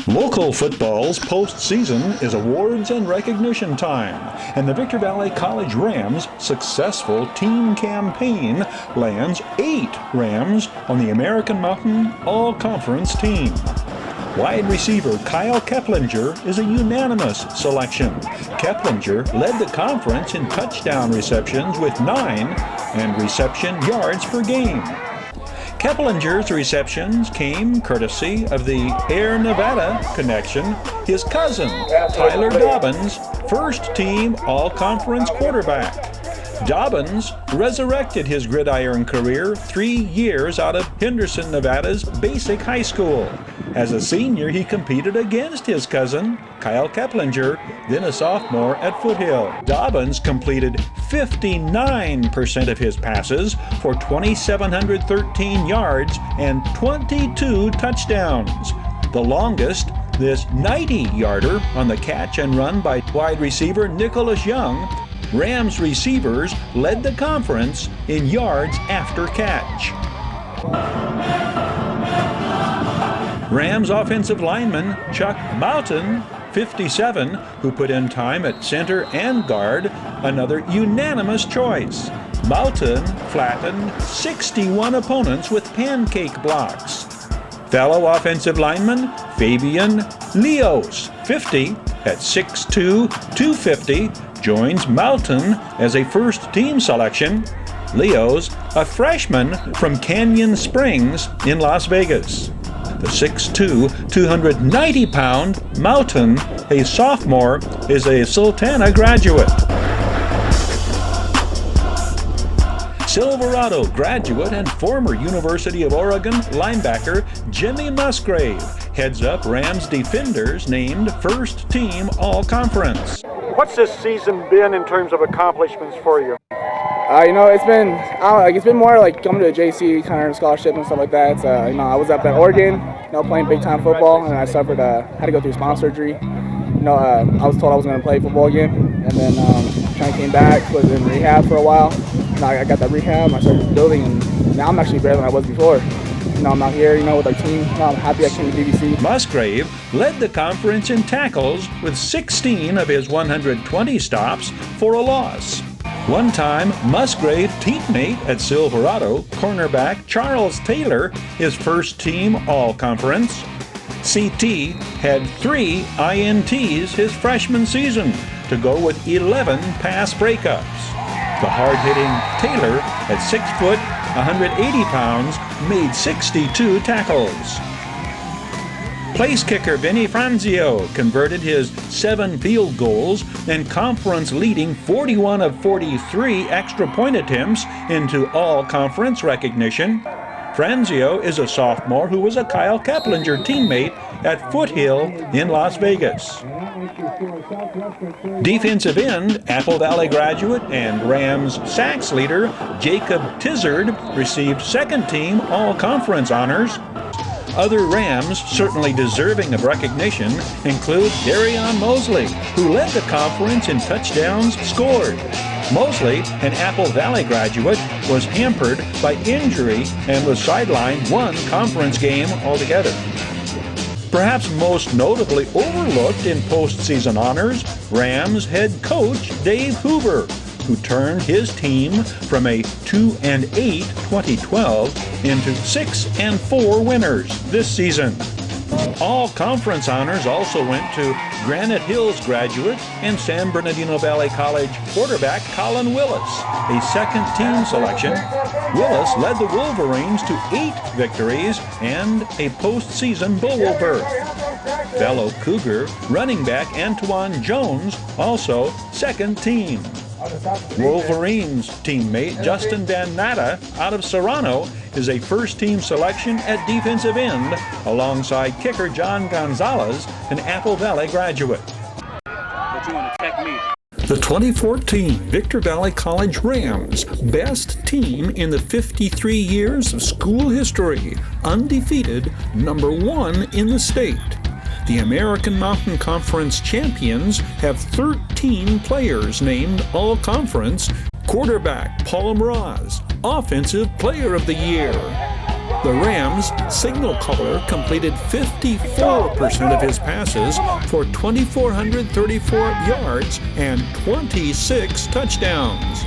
Local football's postseason is awards and recognition time, and the Victor Valley College Rams' successful team campaign lands 8 Rams on the American Mountain All-Conference team. Wide receiver Kyle Keplinger is a unanimous selection. Keplinger led the conference in touchdown receptions with 9 and reception yards per game. Keplinger's receptions came courtesy of the Air Nevada connection, his cousin, Tyler Dobbins, first-team All-Conference quarterback. Dobbins resurrected his gridiron career 3 years out of Henderson, Nevada's Basic High School. As a senior, he competed against his cousin, Kyle Keplinger, then a sophomore at Foothill. Dobbins completed 59% of his passes for 2,713 yards and 22 touchdowns. The longest, this 90-yarder on the catch and run by wide receiver Nicholas Young. Rams receivers led the conference in yards after catch. Rams offensive lineman Chuck Mouton, 57, who put in time at center and guard, another unanimous choice. Mouton flattened 61 opponents with pancake blocks. Fellow offensive lineman Fabian Leos, 50, at 6'2", 250, joins Mouton as a first-team selection. Leos, a freshman from Canyon Springs in Las Vegas. The 6'2", 290-pound Mouton, a sophomore, is a Sultana graduate. Silverado graduate and former University of Oregon linebacker Jimmy Musgrave heads up Rams defenders named first team All-Conference. What's this season been in terms of accomplishments for you? It's been more like coming to a JC kind of scholarship and stuff like that. I was up at Oregon, playing big time football, and I had to go through spinal surgery. I was told I was going to play football again, and then kind of came back, was in rehab for a while. I got that rehab, I started building, and now I'm actually better than I was before. I'm out here, with our team. I'm happy I came to BBC. Musgrave led the conference in tackles with 16 of his 120 stops for a loss. One-time Musgrave teammate at Silverado, cornerback Charles Taylor, his first-team All-Conference. CT had 3 INTs his freshman season to go with 11 pass breakups. The hard-hitting Taylor, at 6 foot, 180 pounds, made 62 tackles. Place kicker Vinny Franzio converted his 7 field goals and conference-leading 41 of 43 extra point attempts into all-conference recognition. Franzio is a sophomore who was a Kyle Keplinger teammate at Foothill in Las Vegas. Defensive end, Apple Valley graduate and Rams sacks leader Jacob Tizzard received second-team All-Conference honors. Other Rams certainly deserving of recognition include Darion Mosley, who led the conference in touchdowns scored. Mosley, an Apple Valley graduate, was hampered by injury and was sidelined 1 conference game altogether. Perhaps most notably overlooked in postseason honors, Rams head coach Dave Hoover, who turned his team from a 2-8 2012 into 6-4 winners this season. All conference honors also went to Granite Hills graduate and San Bernardino Valley College quarterback Colin Willis, a second-team selection. Willis led the Wolverines to 8 victories and a postseason bowl berth. Fellow Cougar running back Antoine Jones, also second team. Wolverines teammate Justin Van Natta out of Serrano is a first-team selection at defensive end alongside kicker John Gonzalez, an Apple Valley graduate. The 2014 Victor Valley College Rams, best team in the 53 years of school history, undefeated, #1 in the state. The American Mountain Conference champions have 13 players named All-Conference. Quarterback Paul Mraz, Offensive Player of the Year. The Rams' signal caller completed 54% of his passes for 2,434 yards and 26 touchdowns.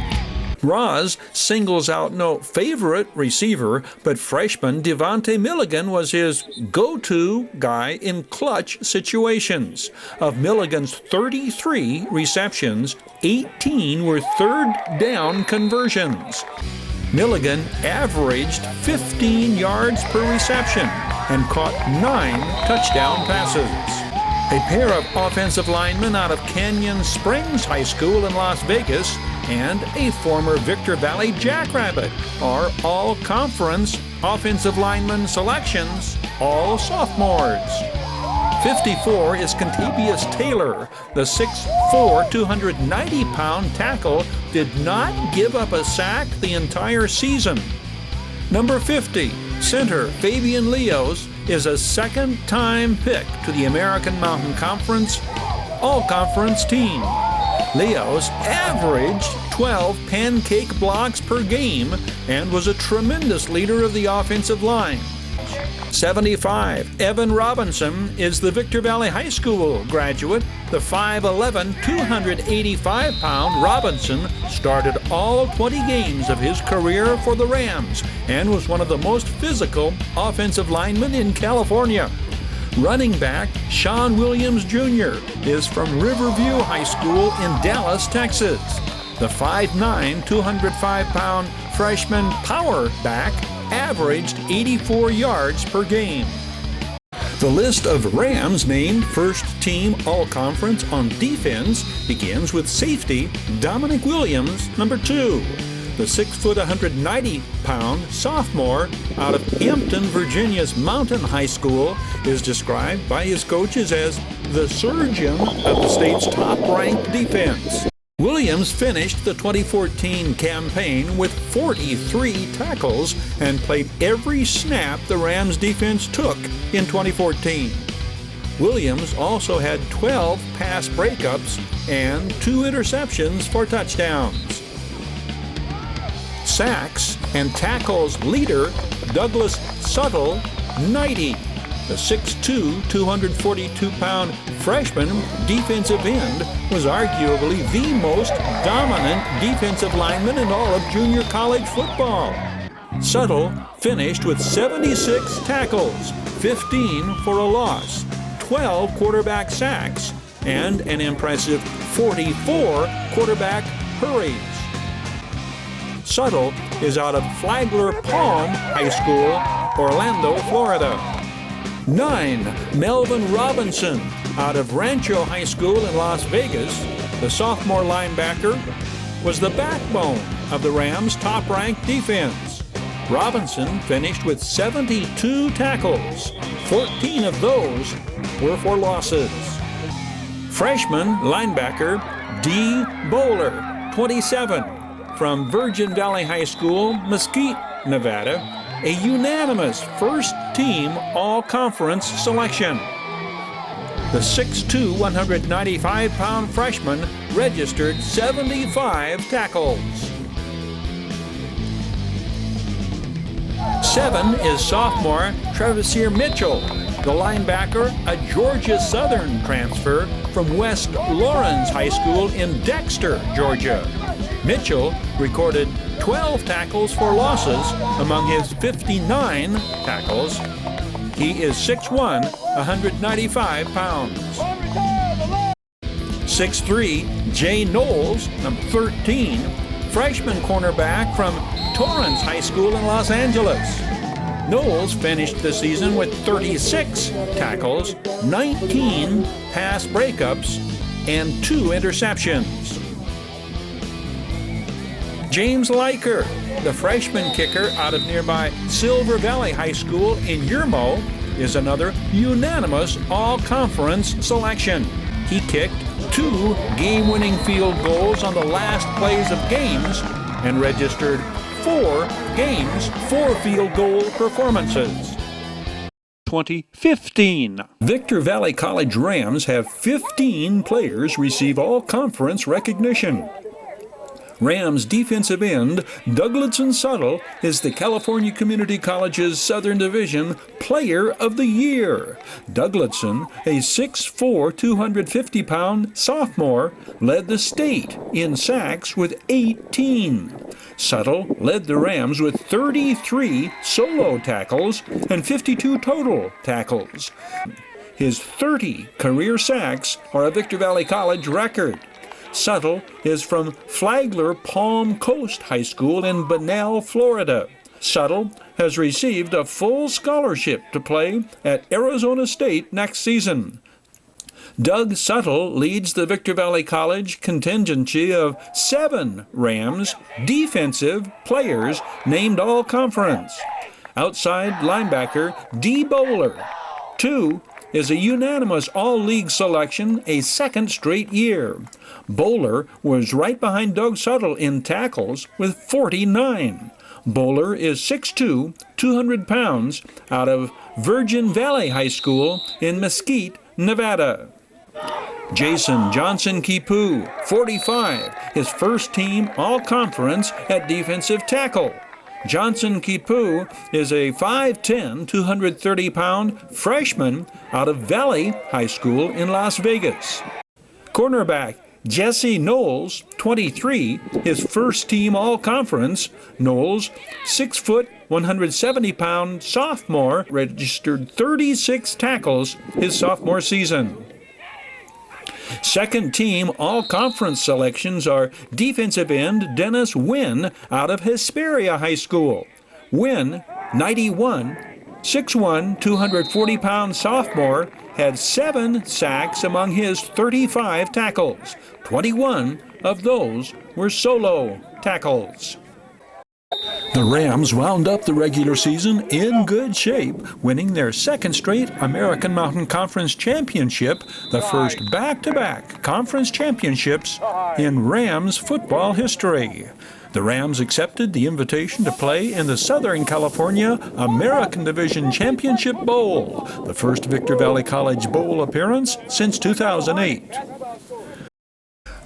Roz singles out no favorite receiver, but freshman Devontae Milligan was his go-to guy in clutch situations. Of Milligan's 33 receptions, 18 were third down conversions. Milligan averaged 15 yards per reception and caught 9 touchdown passes. A pair of offensive linemen out of Canyon Springs High School in Las Vegas and a former Victor Valley Jackrabbit are all-conference offensive lineman selections, all sophomores. 54 is Contavious Taylor. The 6'4", 290-pound tackle did not give up a sack the entire season. Number 50, center Fabian Leos, is a second-time pick to the American Mountain Conference All-Conference team. Leos averaged 12 pancake blocks per game and was a tremendous leader of the offensive line. 75, Evan Robinson is the Victor Valley High School graduate. The 5'11", 285-pound Robinson started all 20 games of his career for the Rams and was one of the most physical offensive linemen in California. Running back Sean Williams Jr. is from Riverview High School in Dallas, Texas. The 5'9", 205-pound freshman power back averaged 84 yards per game. The list of Rams named first-team All-Conference on defense begins with safety Dominic Williams, number 2. The 6', 190-pound sophomore out of Hampton, Virginia's Mountain High School is described by his coaches as the surgeon of the state's top-ranked defense. Williams finished the 2014 campaign with 43 tackles and played every snap the Rams defense took in 2014. Williams also had 12 pass breakups and 2 interceptions for touchdowns. Sacks and tackles leader Douglas Suttle, 90. The 6'2", 242-pound freshman defensive end was arguably the most dominant defensive lineman in all of junior college football. Suttle finished with 76 tackles, 15 for a loss, 12 quarterback sacks, and an impressive 44 quarterback hurries. Suttle is out of Flagler Palm High School, Orlando, Florida. 9, Melvin Robinson out of Rancho High School in Las Vegas. The sophomore linebacker was the backbone of the Rams' top-ranked defense. Robinson finished with 72 tackles. 14 of those were for losses. Freshman linebacker D. Bowler, 27, from Virgin Valley High School, Mesquite, Nevada, a unanimous first-team All-Conference selection. The 6'2", 195-pound freshman registered 75 tackles. 7 is sophomore Trevisier Mitchell, the linebacker, a Georgia Southern transfer from West Lawrence High School in Dexter, Georgia. Mitchell recorded 12 tackles for losses among his 59 tackles. He is 6'1", 195 pounds. 6'3", Jay Knowles, number 13, freshman cornerback from Torrance High School in Los Angeles. Knowles finished the season with 36 tackles, 19 pass breakups, and 2 interceptions. James Liker, the freshman kicker out of nearby Silver Valley High School in Yermo, is another unanimous All-Conference selection. He kicked 2 game-winning field goals on the last plays of games and registered 4 games, 4 field goal performances. 2015. Victor Valley College Rams have 15 players receive All-Conference recognition. Rams defensive end Dougladson Suttle is the California Community College's Southern Division Player of the Year. Dougladson, a 6'4", 250-pound sophomore, led the state in sacks with 18. Suttle led the Rams with 33 solo tackles and 52 total tackles. His 30 career sacks are a Victor Valley College record. Suttle is from Flagler Palm Coast High School in Bunnell, Florida. Suttle has received a full scholarship to play at Arizona State next season. Doug Suttle leads the Victor Valley College contingency of 7 Rams defensive players named All-Conference. Outside linebacker D. Bowler, 2, is a unanimous All-League selection a second straight year. Bowler was right behind Doug Suttle in tackles with 49. Bowler is 6'2", 200 pounds, out of Virgin Valley High School in Mesquite, Nevada. Jason Johnson Kipu, 45, his first team All-Conference at defensive tackle. Johnson Kipu is a 5'10", 230-pound freshman out of Valley High School in Las Vegas. Cornerback Jesse Knowles, 23, his first team All-Conference. Knowles, 6 foot, 170-pound sophomore, registered 36 tackles his sophomore season. Second team All-Conference selections are defensive end Dennis Nguyen out of Hesperia High School. Nguyen, 91, 6'1", 240-pound sophomore, had 7 sacks among his 35 tackles. 21 of those were solo tackles. The Rams wound up the regular season in good shape, winning their second straight American Mountain Conference championship, the first back-to-back conference championships in Rams football history. The Rams accepted the invitation to play in the Southern California American Division Championship Bowl, the first Victor Valley College Bowl appearance since 2008.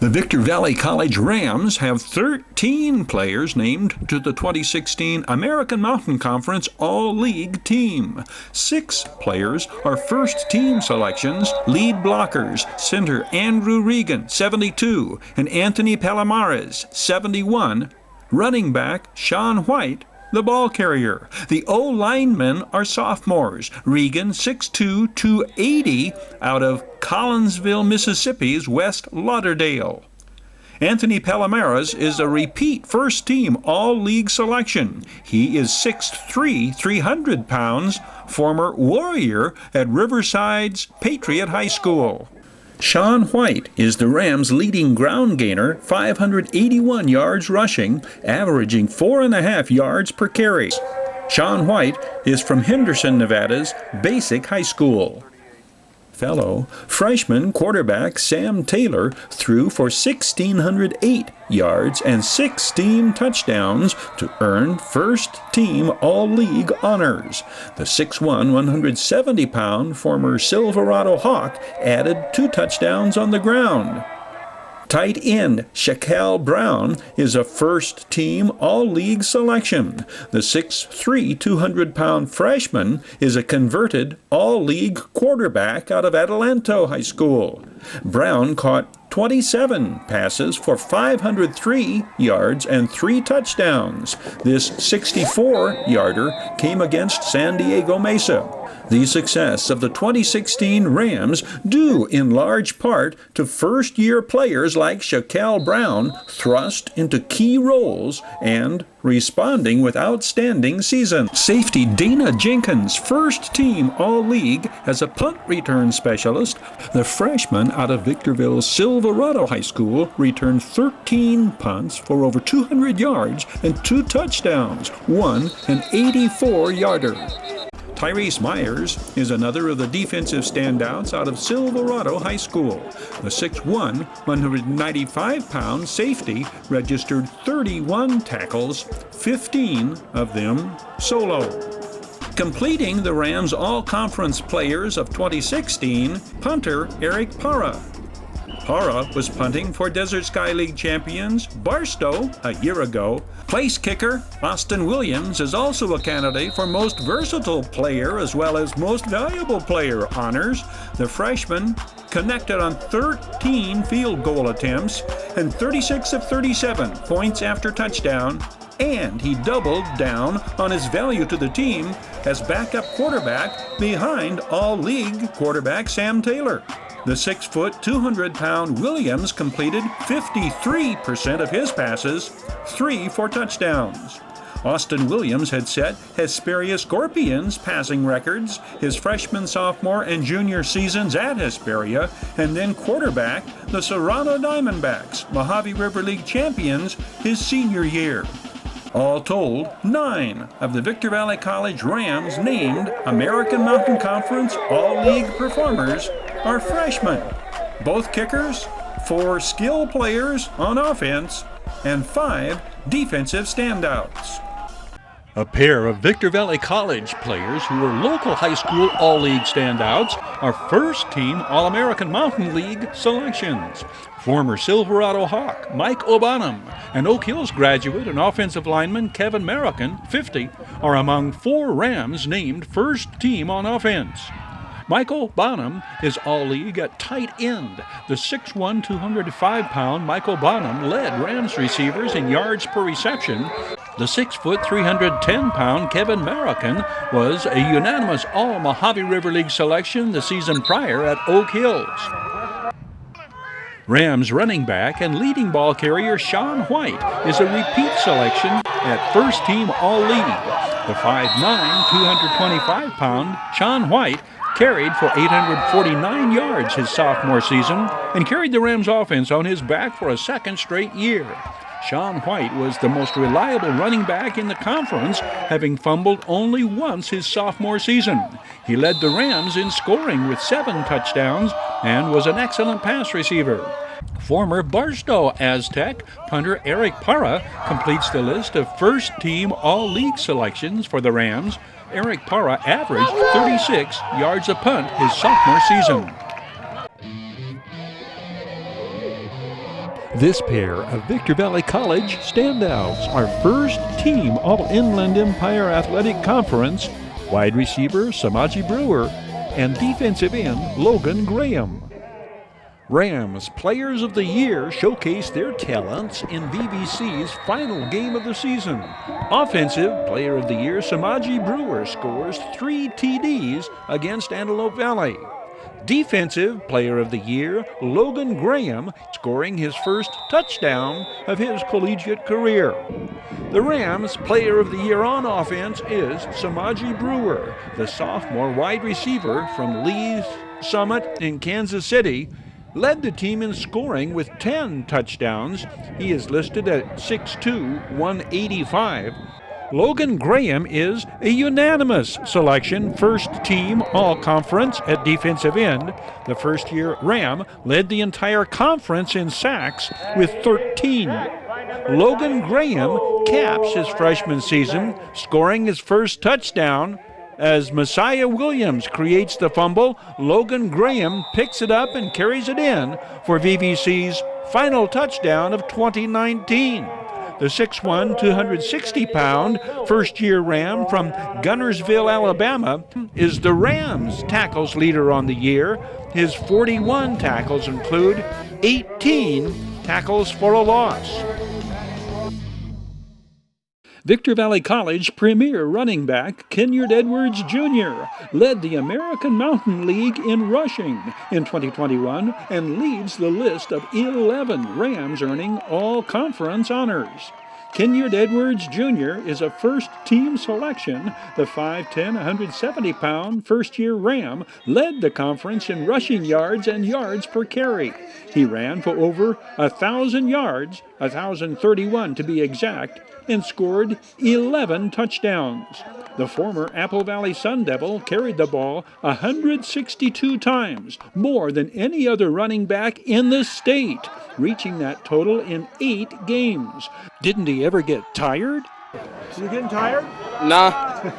The Victor Valley College Rams have 13 players named to the 2016 American Mountain Conference All-League team. 6 players are first-team selections, lead blockers, center Andrew Regan, 72, and Anthony Palomares, 71, running back Sean White, the ball carrier. The O-linemen are sophomores. Regan, 6'2", 280, out of Collinsville, Mississippi's West Lauderdale. Anthony Palomares is a repeat first-team All-League selection. He is 6'3", 300 pounds, former Warrior at Riverside's Patriot High School. Sean White is the Rams' leading ground gainer, 581 yards rushing, averaging 4.5 yards per carry. Sean White is from Henderson, Nevada's Basic High School. Fellow freshman quarterback Sam Taylor threw for 1,608 yards and 16 touchdowns to earn first-team All-League honors. The 6'1", 170-pound former Silverado Hawk added 2 touchdowns on the ground. Tight end Shakell Brown is a first-team All-League selection. The 6'3", 200-pound freshman is a converted All-League quarterback out of Adelanto High School. Brown caught 27 passes for 503 yards and 3 touchdowns. This 64-yarder came against San Diego Mesa. The success of the 2016 Rams due in large part to first-year players like Shakell Brown thrust into key roles and responding with outstanding seasons. Safety Dana Jenkins, first-team All-League as a punt return specialist. The freshman out of Victorville's Silverado High School returned 13 punts for over 200 yards and 2 touchdowns, one an 84-yarder. Tyrese Myers is another of the defensive standouts out of Silverado High School. The 6'1", 195-pound safety registered 31 tackles, 15 of them solo. Completing the Rams' All-Conference players of 2016, punter Eric Parra. Para was punting for Desert Sky League champions Barstow a year ago. Place kicker Austin Williams is also a candidate for Most Versatile Player as well as Most Valuable Player honors. The freshman connected on 13 field goal attempts and 36 of 37 points after touchdown, and he doubled down on his value to the team as backup quarterback behind all-league quarterback Sam Taylor. The 6-foot, 200-pound Williams completed 53% of his passes, 3 for touchdowns. Austin Williams had set Hesperia Scorpions passing records his freshman, sophomore, and junior seasons at Hesperia, and then quarterback the Serrano Diamondbacks, Mojave River League champions, his senior year. All told, 9 of the Victor Valley College Rams named American Mountain Conference All-League performers are freshmen. Both kickers, 4 skill players on offense, and 5 defensive standouts. A pair of Victor Valley College players who were local high school All-League standouts are first-team All-American Mountain League selections. Former Silverado Hawk Mike Bonam and Oak Hills graduate and offensive lineman Kevin Marican, 50, are among 4 Rams named first-team on offense. Michael Bonam is All-League at tight end. The 6'1", 205-pound Michael Bonam led Rams receivers in yards per reception. The 6', 310-pound Kevin Marican was a unanimous All-Mojave River League selection the season prior at Oak Hills. Rams running back and leading ball carrier Sean White is a repeat selection at first-team All-League. The 5'9", 225-pound Sean White carried for 849 yards his sophomore season and carried the Rams offense on his back for a second straight year. Sean White was the most reliable running back in the conference, having fumbled only once his sophomore season. He led the Rams in scoring with 7 touchdowns and was an excellent pass receiver. Former Barstow Aztec punter Eric Para completes the list of first-team All-League selections for the Rams. Eric Para averaged 36 yards a punt his sophomore season. This pair of Victor Valley College standouts are first-team All-Inland Empire Athletic Conference wide receiver Samaji Brewer and defensive end Logan Graham. Rams Players of the Year showcase their talents in VVC's final game of the season. Offensive Player of the Year Samaji Brewer scores 3 TDs against Antelope Valley. Defensive Player of the Year Logan Graham scoring his first touchdown of his collegiate career. The Rams Player of the Year on offense is Samaji Brewer, the sophomore wide receiver from Lee's Summit in Kansas City, led the team in scoring with 10 touchdowns. He is listed at 6'2", 185. Logan Graham is a unanimous selection, first-team All-Conference at defensive end. The first-year Ram led the entire conference in sacks with 13. Logan Graham caps his freshman season, scoring his first touchdown. As Messiah Williams creates the fumble, Logan Graham picks it up and carries it in for VVC's final touchdown of 2019. The 6'1", 260-pound first-year Ram from Gunnersville, Alabama, is the Rams' tackles leader on the year. His 41 tackles include 18 tackles for a loss. Victor Valley College premier running back Kenyard Edwards Jr. led the American Mountain League in rushing in 2021 and leads the list of 11 Rams earning all-conference honors. Kenyard Edwards Jr. is a first-team selection. The 5'10", 170-pound first-year Ram led the conference in rushing yards and yards per carry. He ran for over 1,000 yards, 1,031 to be exact, and scored 11 touchdowns. The former Apple Valley Sun Devil carried the ball 162 times, more than any other running back in the state, reaching that total in 8 games. Didn't he ever get tired? You getting tired? Nah.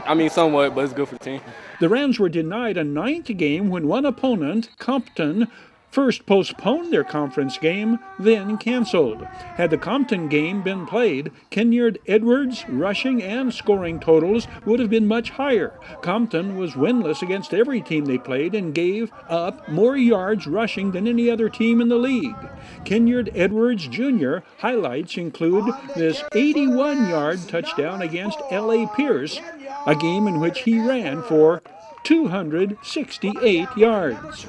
I mean, somewhat, but it's good for the team. The Rams were denied a 9th game when one opponent, Compton, first postponed their conference game, then canceled. Had the Compton game been played, Kenyard Edwards' rushing and scoring totals would have been much higher. Compton was winless against every team they played and gave up more yards rushing than any other team in the league. Kenyard Edwards Jr. highlights include this 81-yard touchdown against L.A. Pierce, a game in which he ran for 268 yards.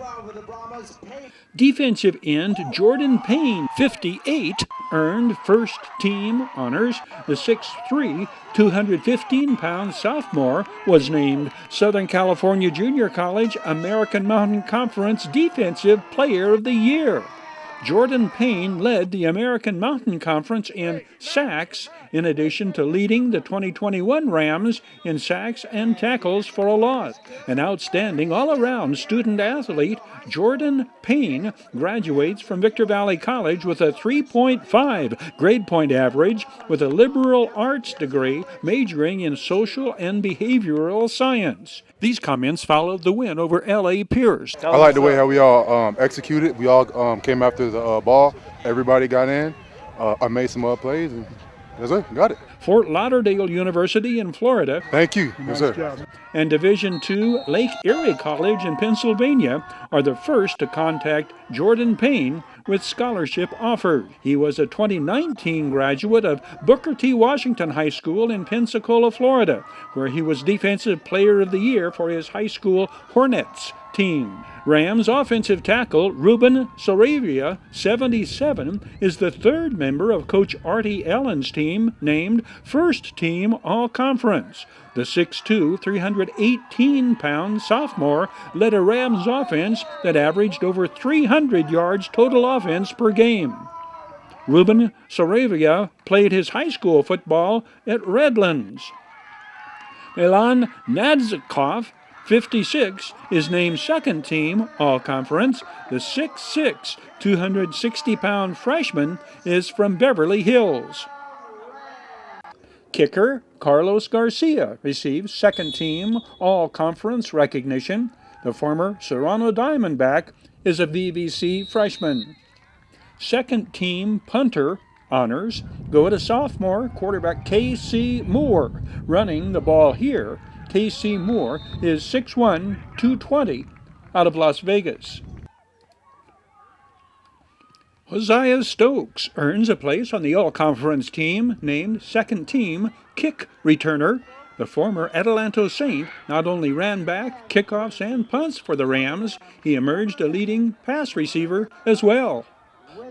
Defensive end Jordan Payne, 58, earned first-team honors. The 6'3", 215-pound sophomore was named Southern California Junior College American Mountain Conference Defensive Player of the Year. Jordan Payne led the American Mountain Conference in sacks, in addition to leading the 2021 Rams in sacks and tackles for a loss. An outstanding all-around student-athlete, Jordan Payne graduates from Victor Valley College with a 3.5 grade point average with a liberal arts degree majoring in social and behavioral science. These comments followed the win over L.A. Pierce. I like the way how we all executed. We all came after the ball. Everybody got in. I made some plays, and that's it. Got it. Fort Lauderdale University in Florida. Thank you. Yes, sir. And Division II Lake Erie College in Pennsylvania are the first to contact Jordan Payne with scholarship offered. He was a 2019 graduate of Booker T. Washington High School in Pensacola, Florida, where he was Defensive Player of the Year for his high school Hornets team. Rams offensive tackle Ruben Sarabia, 77, is the third member of Coach Artie Allen's team named First Team All-Conference. The 6'2", 318-pound sophomore led a Rams offense that averaged over 300 yards total offense per game. Ruben Sarabia played his high school football at Redlands. Milan Nadzikov, 56, is named second team All-Conference. The 6'6", 260-pound freshman is from Beverly Hills. Kicker Carlos Garcia receives second team All-Conference recognition. The former Serrano Diamondback is a VVC freshman. Second team punter honors go to sophomore quarterback K.C. Moore. Running the ball here, K.C. Moore is 6'1", 220, out of Las Vegas. Hosiah Stokes earns a place on the All-Conference team named second team kick returner. The former Adelanto Saint not only ran back, kickoffs, and punts for the Rams, he emerged a leading pass receiver as well.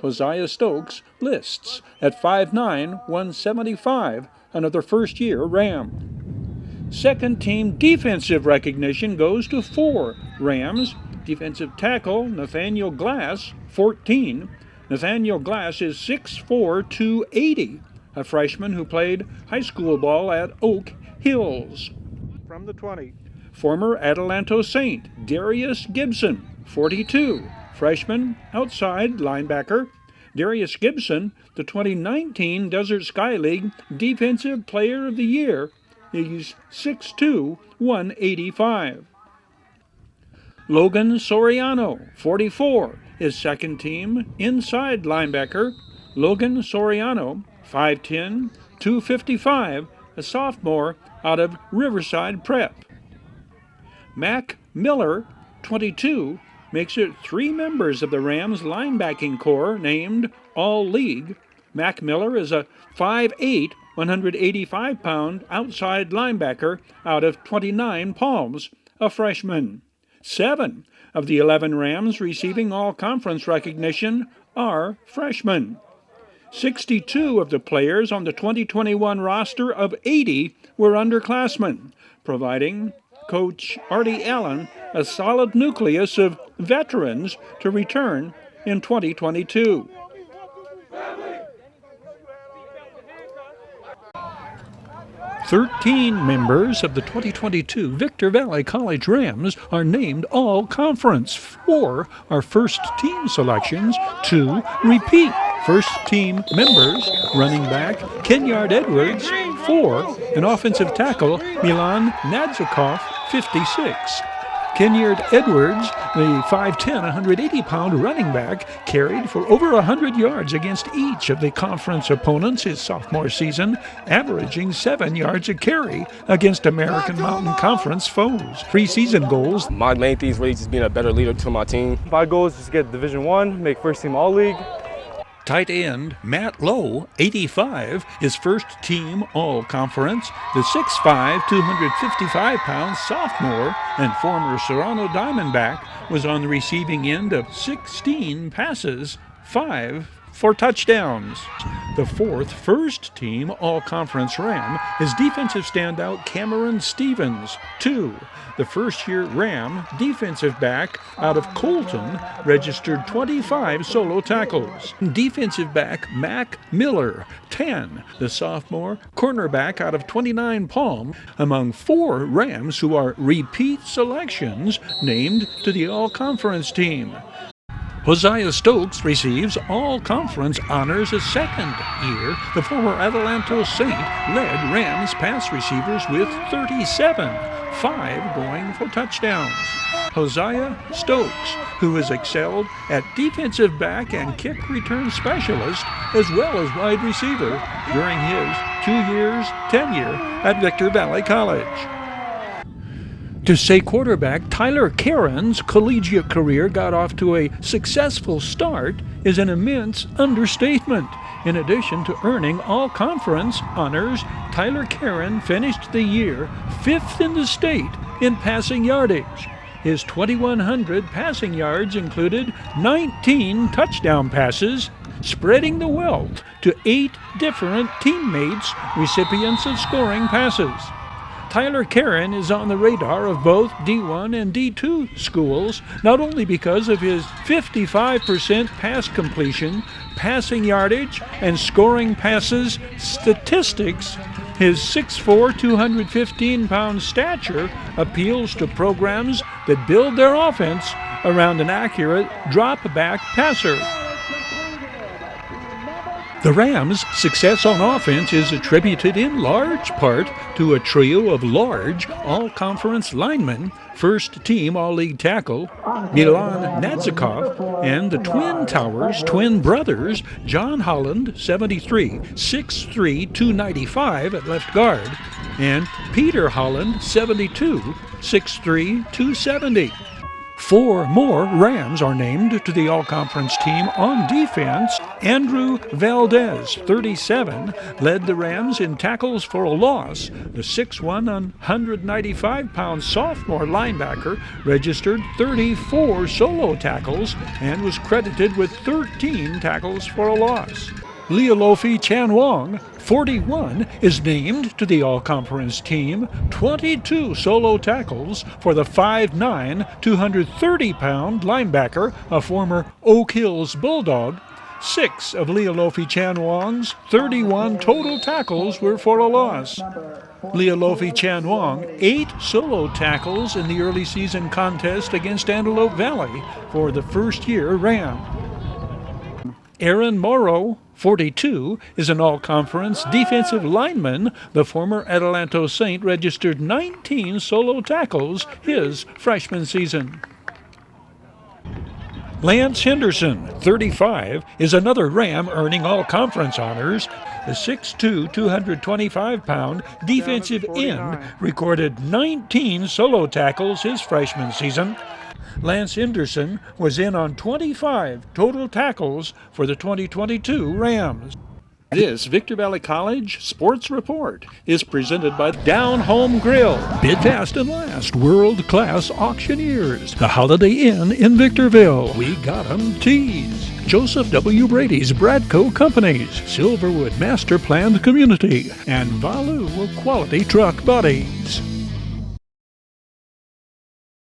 Hosiah Stokes lists at 5'9", 175, another first-year Ram. Second team defensive recognition goes to 4 Rams. Defensive tackle Nathaniel Glass, 14. Nathaniel Glass is 6'4", 280, a freshman who played high school ball at Oak Hills. From the 20. Former Adelanto Saint Darius Gibson, 42, freshman outside linebacker. Darius Gibson, the 2019 Desert Sky League Defensive Player of the Year. He's 6'2", 185. Logan Soriano, 44, is second team inside linebacker. Logan Soriano, 5'10", 255, a sophomore out of Riverside Prep. Mac Miller, 22, makes it 3 members of the Rams linebacking corps named All-League. Mac Miller is a 5'8", 185-pound outside linebacker out of 29 Palms, a freshman. 7 of the 11 Rams receiving all-conference recognition are freshmen. 62 of the players on the 2021 roster of 80 were underclassmen, providing Coach Artie Allen a solid nucleus of veterans to return in 2022. "13 members of the 2022 Victor Valley College Rams are named All-Conference. 4 are first-team selections, 2 repeat first-team members. Running back Kenyard Edwards, 4, and offensive tackle Milan Nadzikov, 56. Kenyard Edwards, the 5'10", 180-pound running back, carried for over 100 yards against each of the conference opponents his sophomore season, averaging 7 yards a carry against American Mountain Conference foes. Preseason goals. My main thing is really just being a better leader to my team. My goal is just to get Division I, make first team All-League. Tight end Matt Lowe, 85, is first team All-Conference. The 6'5", 255-pound sophomore and former Serrano Diamondback was on the receiving end of 16 passes, 5 for touchdowns. The fourth first-team All-Conference Ram is defensive standout Cameron Stevens, 2. The first-year Ram defensive back out of Colton registered 25 solo tackles. Defensive back Mac Miller, 10. The sophomore cornerback out of 29 Palm, among 4 Rams who are repeat selections named to the All-Conference team. Hosiah Stokes receives all-conference honors a second year. The former Adelanto Saint led Rams pass receivers with 37, 5 going for touchdowns. Hosiah Stokes, who has excelled at defensive back and kick return specialist as well as wide receiver during his 2 years tenure at Victor Valley College. To say quarterback Tyler Caron's collegiate career got off to a successful start is an immense understatement. In addition to earning all-conference honors, Tyler Caron finished the year 5th in the state in passing yardage. His 2,100 passing yards included 19 touchdown passes, spreading the wealth to 8 different teammates, recipients of scoring passes. Tyler Caron is on the radar of both D1 and D2 schools, not only because of his 55% pass completion, passing yardage, and scoring passes statistics. His 6'4", 215-pound stature appeals to programs that build their offense around an accurate drop-back passer. The Rams' success on offense is attributed in large part to a trio of large all-conference linemen, first-team All-League tackle Milan Nadzikov, and the Twin Towers twin brothers John Holland, 73, 6'3", 295 at left guard, and Peter Holland, 72, 6'3", 270. 4 more Rams are named to the All-Conference team on defense. Andrew Valdez, 37, led the Rams in tackles for a loss. The 6'1", 195-pound sophomore linebacker registered 34 solo tackles and was credited with 13 tackles for a loss. Leolofi Chanwong, 41, is named to the All-Conference team, 22 solo tackles for the 5'9", 230-pound linebacker, a former Oak Hills Bulldog. 6 of Leolofi Chanwong's 31 total tackles were for a loss. Leolofi Chanwong, 8 solo tackles in the early season contest against Antelope Valley for the first-year Ram. Aaron Morrow, 42, is an all-conference defensive lineman. The former Adelanto Saint registered 19 solo tackles his freshman season. Lance Henderson, 35, is another Ram earning all-conference honors. The 6'2", 225-pound defensive end recorded 19 solo tackles his freshman season. Lance Henderson was in on 25 total tackles for the 2022 Rams. This Victor Valley College Sports Report is presented by Down Home Grill. Bid fast and last, world-class auctioneers. The Holiday Inn in Victorville. We got 'em tees. Joseph W. Brady's Bradco Companies. Silverwood Master Planned Community. And Valu Quality Truck Bodies.